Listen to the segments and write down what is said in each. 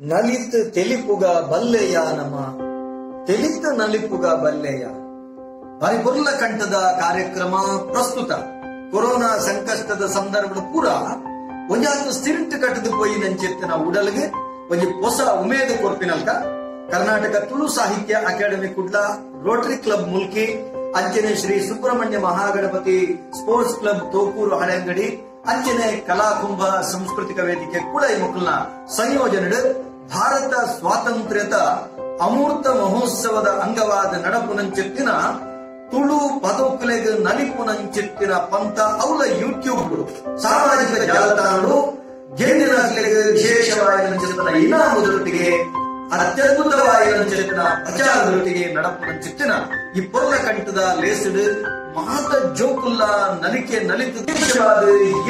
ನಲಿತ್ ತೆಲಿಪುಗ ಬಲ್ಲೆಯ ನಮ ತೆಲಿತ್ ನಲಿಪುಗ ಬಲ್ಲೆಯ ಪರಿಪುರ್ಲ ಕಂಠದ ಕಾರ್ಯಕ್ರಮ ಪ್ರಸ್ತುತ ಕೊರೋನಾ ಸಂಕಷ್ಟದ ಸಂದರ್ಭದ ಪೂರ ಒಂಜಾತು ಸ್ಟಿರಿಂಟ್ ಕಟ್ಟದು ಪೋಯಿ ನಂಚೆತ್ತಿನ ಉಡಲ್ಗೆ ಒಂಜಿ ಹೊಸ ಉಮೇದು ಕೊರ್ಪಿನಲ್ಕ ಕರ್ನಾಟಕ ತುಳು ಸಾಹಿತ್ಯ academy Kudla Rotary club Mulki ಅಂಚನೆ ಶ್ರೀ ಸುಬ್ರಹ್ಮಣ್ಯ ಮಹಾಗಣಪತಿ ಸ್ಪೋರ್ಟ್ಸ್ ಕ್ಲಬ್ ತೋಪೂರು ಹಳೆಂಗಡಿ ಅಂಚನೆ ಕಲಾಕುಂಭ ಸಾಂಸ್ಕೃತಿಕ ವೇದಿಕೆ ಕೂಡ ಈ ಮಕ್ಕಳನ್ನ ಸಂಯೋಜನೆ ಭಾರತ ಸ್ವಾತಂತ್ರ್ಯದ ಅಮೂರ್ತ ಮಹೋತ್ಸವದ ಅಂಗವಾದ ನಡಪುನಂಚೆತ್ತಿನ ತುಳು ಪದೋಕ್ಲೆಗ್ ನಲಿಪುನಂಚೆತ್ತಿನ ಪಂಥ ಅವಳ ಯೂಟ್ಯೂಬ್ ಸಾಮಾಜಿಕ ಜಾಲತಾಣಗಳು ಗೆಂಡಿನ ವಿಶೇಷವಾದ ಇನಾಮದೊಟ್ಟಿಗೆ ಅತ್ಯದ್ಭುತವಾದ ಪ್ರಚಾರದೊಟ್ಟಿಗೆ ನಡಪುನಂಚೆತ್ತಿನ ಈ ಪೊರ್ಲ ಕಂಠದ ಲೇಸಡ್ ಮಾತ ಜೋಕುಲ್ಲ ನಲಿಕೆ ನಲಿತು ದೇಶವಾದ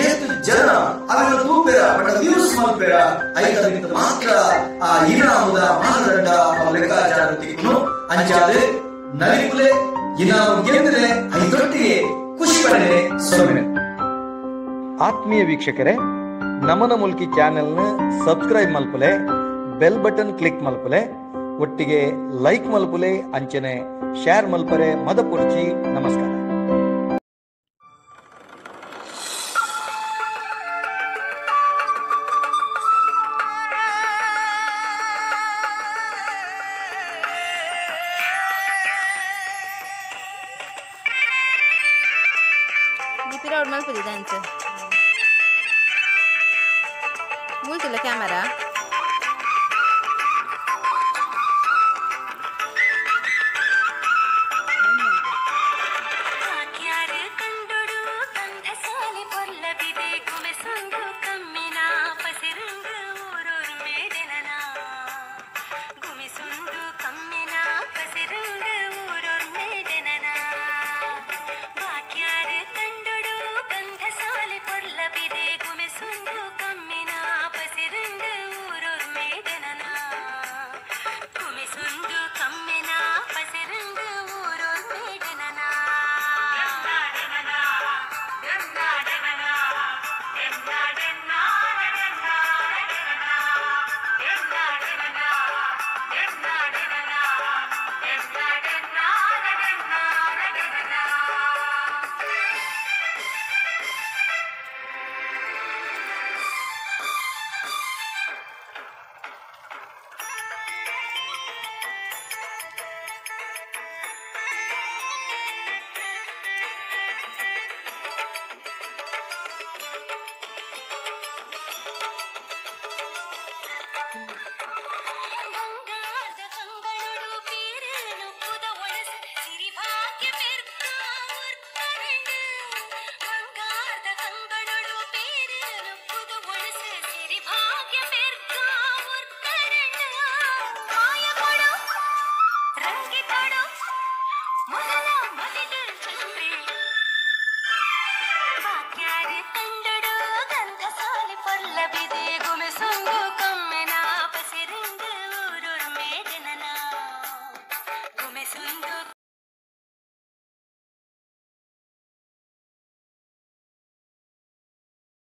ಏತು ಜನ ಅವೆಲ್ಲ ತೂಪೇರ ಬಟ್ ವ್ಯೂಸ್ ಮಲ್ಪೇರ ಐದರಿಂದ ಮಾತ್ರ ಆ ಇನಾಮದ ಮಾನದಂಡ ಲೆಕ್ಕಾಚಾರವನ್ನು ಅಂಚಾದೆ ನಲಿಪುಲೆ ಇನಾಮ ಗೆದ್ದರೆ ಐದೊಟ್ಟಿಗೆ ಖುಷಿ ಪಡೆ ಸೊಮ್ಮೆ. ಆತ್ಮೀಯ ವೀಕ್ಷಕರೇ, ನಮನ ಮುಲ್ಕಿ ಚಾನೆಲ್ನ ಸಬ್ಸ್ಕ್ರೈಬ್ ಮಲ್ಪಲೆ, ಬೆಲ್ ಬಟನ್ ಕ್ಲಿಕ್ ಮಲ್ಪಲೆ, ಒಟ್ಟಿಗೆ ಲೈಕ್ ಮಲ್ಪಲೆ, ಅಂಚನೆ ಶೇರ್ ಮಲ್ಪರೆ ಮದ ಪೊರ್ಚಿ. ನಮಸ್ಕಾರ. Molto la camera.